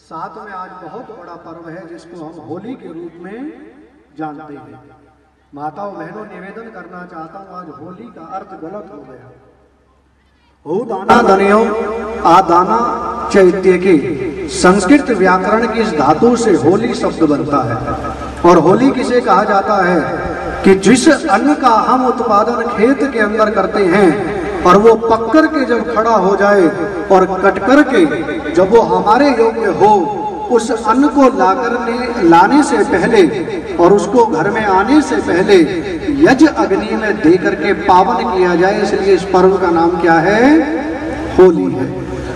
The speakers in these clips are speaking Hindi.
साथ में आज बहुत बड़ा पर्व है जिसको हम होली के रूप में जानते हैं। माताओं बहनों, निवेदन करना चाहता हूं, आज होली का अर्थ गलत हो गया। हो दाना दनियो आ दाना चैत्य की संस्कृत व्याकरण की इस धातु से होली शब्द बनता है। और होली किसे कहा जाता है कि जिस अन्न का हम उत्पादन खेत के अंदर करते हैं और वो पककर के जब खड़ा हो जाए और कट कर के जब वो हमारे योग्य हो, उस अन्न को लाने से पहले और उसको घर में आने से पहले यज्ञ अग्नि में दे करके पावन किया जाए, इसलिए इस पर्व का नाम क्या है? होली है।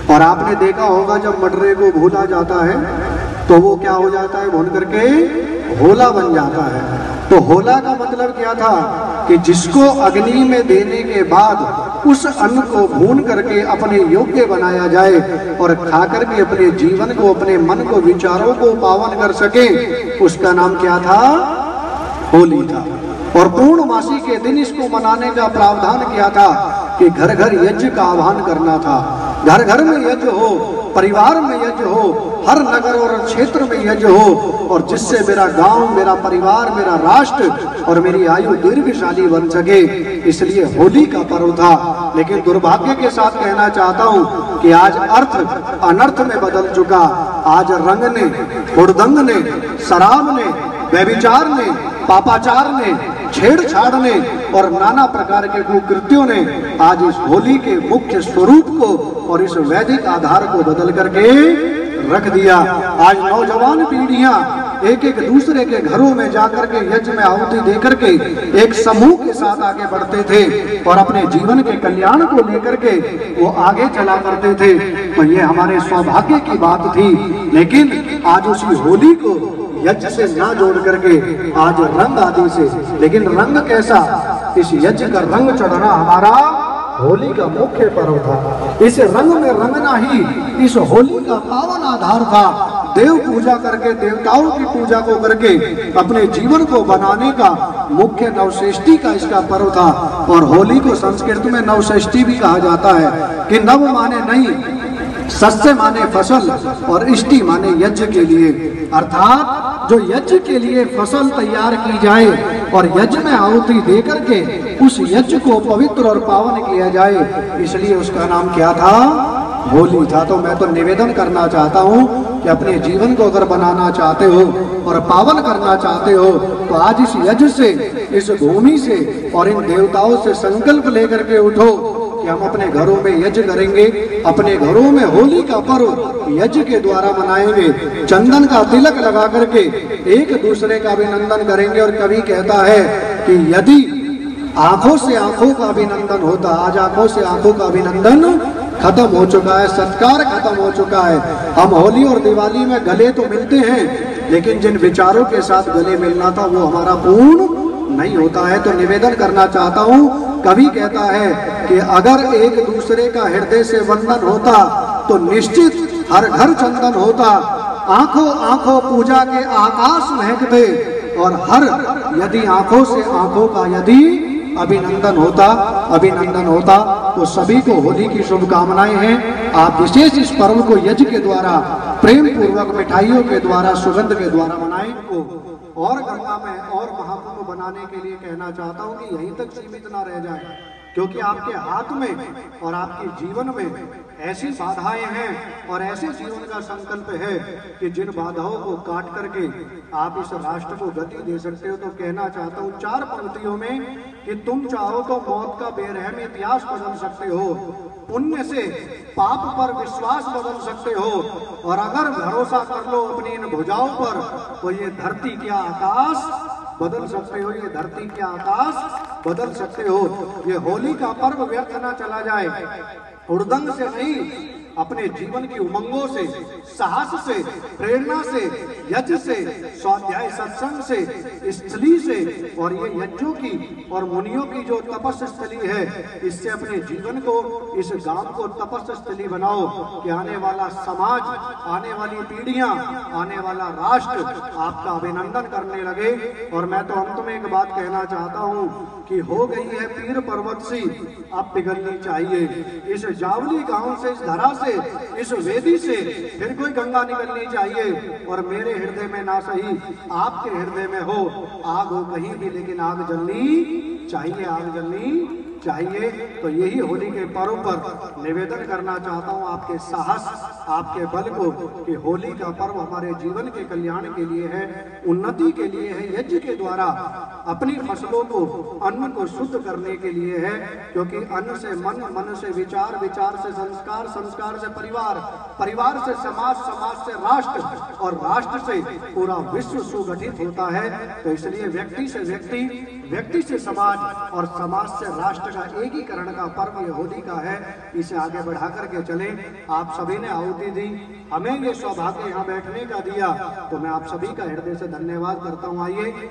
और आपने देखा होगा जब मटरे को भूना जाता है तो वो क्या हो जाता है? भून करके होला बन जाता है। तो होला का मतलब क्या था कि जिसको अग्नि में देने के बाद उस अन्न को भून करके अपने योग्य बनाया जाए और खा करके अपने जीवन को, अपने मन को, विचारों को पावन कर सके, उसका नाम क्या था? होली था। और पूर्णमासी के दिन इसको मनाने का प्रावधान किया था कि घर घर यज्ञ का आह्वान करना था। घर घर में यज्ञ हो, परिवार में यज्ञ हो, हर नगर और क्षेत्र में यज्ञ हो, और जिससे मेरा गांव, मेरा परिवार, मेरा राष्ट्र और मेरी आयु दीर्घशाली बन सके, इसलिए होली का पर्व था। लेकिन दुर्भाग्य के साथ कहना चाहता हूं कि आज अर्थ अनर्थ में बदल चुका। आज रंग ने, हुड़दंग ने, शराब ने, व्यभिचार ने, पापाचार ने, छेड़छाड़ ने और नाना प्रकार के कुकृत्यों ने आज इस होली के मुख्य स्वरूप को और इस वैदिक आधार को बदल करके रख दिया। आज नौजवान पीढ़ियां एक एक दूसरे के घरों में जाकर के यज्ञ में आहुति देकर के एक समूह के साथ आगे बढ़ते थे और अपने जीवन के कल्याण को लेकर के वो आगे चला करते थे। तो ये हमारे सौभाग्य की बात थी। लेकिन आज उसी होली को यज्ञ से ना जोड़ करके आज रंग आदि से, लेकिन रंग कैसा? इस यज्ञ का रंग चढ़ना हमारा होली का मुख्य पर्व था। इस रंग में रंगना ही इस होली का पावन आधार था। देव पूजा करके, देवताओं की पूजा को करके अपने जीवन को बनाने का मुख्य नवषष्ठी का इसका पर्व था। और होली को संस्कृत में नवषष्ठी भी कहा जाता है कि नव माने नहीं, सस्य माने फसल और इष्टि माने यज्ञ के लिए, अर्थात जो यज्ञ के लिए फसल तैयार की जाए और यज्ञ में आहुति दे करके उस यज्ञ को पवित्र और पावन किया जाए, इसलिए उसका नाम क्या था? होली था। तो मैं तो निवेदन करना चाहता हूँ कि अपने जीवन को अगर बनाना चाहते हो और पावन करना चाहते हो तो आज इस यज्ञ से, इस भूमि से और इन देवताओं से संकल्प लेकर के उठो कि हम अपने घरों में यज्ञ करेंगे, अपने घरों में होली का पर्व यज्ञ के द्वारा मनाएंगे, चंदन का तिलक लगा करके एक दूसरे का अभिनंदन करेंगे। और कवि कहता है कि यदि आंखों से आंखों का अभिनंदन होता, आज आंखों से आंखों का अभिनंदन खत्म हो चुका है, सत्कार खत्म हो चुका है। हम होली और दिवाली में गले तो मिलते हैं, लेकिन जिन विचारों के साथ गले मिलना था वो हमारा पूर्ण नहीं होता है। तो निवेदन करना चाहता हूँ, कवि कहता है कि अगर एक दूसरे का हृदय से बंधन होता तो निश्चित हर घर चंदन होता, आंखों आंखों पूजा के आकाश महकते और हर यदि आंखों से आंखों का यदि अभिनंदन होता तो सभी को होली की शुभकामनाएं हैं। आप विशेष इस पर्व को यज्ञ के द्वारा, प्रेम पूर्वक मिठाइयों के द्वारा, सुगंध के द्वारा मनाएं को और गंगा में और महाकुंभ बनाने के लिए कहना चाहता हूं कि यहीं तक सीमित ना रह जाए, क्योंकि आपके हाथ में और आपके जीवन में ऐसी बाधाएं हैं और ऐसे जीवन का संकल्प है कि जिन बाधाओं को काट करके आप इस राष्ट्र को गति दे सकते हो। तो कहना चाहता हूं 4 पंक्तियों में कि तुम चाहो तो मौत का बेरहम इतिहास बदल सकते हो, पुण्य से पाप पर विश्वास बदल सकते हो, और अगर भरोसा कर लो अपनी इन भुजाओं पर तो ये धरती क्या आकाश बदल सकते हो, ये धरती क्या आकाश बदल सकते हो। ये होली का पर्व व्यर्थ ना चला जाए। हुड़दंग से नहीं, अपने जीवन की उमंगों से, साहस से, प्रेरणा से, यज्ञ से, स्वाध्याय सत्संग से, स्थली से और ये यज्ञों की और मुनियों की जो तपस्या स्थली है, इससे अपने जीवन को, इस गांव को तपस्या स्थली बनाओ कि आने वाला समाज, आने वाली पीढ़ियां, आने वाला राष्ट्र आपका अभिनंदन करने लगे। और मैं तो अंत में एक बात कहना चाहता हूं कि हो गई है पीर पर्वत सी, अब पिघलनी चाहिए। इस जावली गांव से, इस धरा से, इस वेदी से फिर कोई गंगा निकलनी चाहिए। और मेरे हृदय में ना सही, आपके हृदय में हो, आग हो कहीं भी, लेकिन आग जलनी चाहिए, आग जलनी चाहिए। तो यही होली के पर्व पर निवेदन करना चाहता हूं आपके साहस, आपके बल को, कि होली का पर्व हमारे जीवन के कल्याण के लिए है, उन्नति के लिए है, यज्ञ के द्वारा अपनी फसलों को, अन्न को शुद्ध करने के लिए है। क्योंकि अन्न से मन, मन से विचार, विचार से संस्कार, संस्कार से परिवार, परिवार से समाज, समाज से राष्ट्र और राष्ट्र से पूरा विश्व सुगठित होता है। तो इसलिए व्यक्ति से व्यक्ति, व्यक्ति से समाज और समाज से राष्ट्र का एकीकरण का पर्व ये होली का है। इसे आगे बढ़ा करके चले। आप सभी ने आहुति दी, हमें ये सौभाग्य यहाँ बैठने का दिया, तो मैं आप सभी का हृदय से धन्यवाद करता हूँ। आइए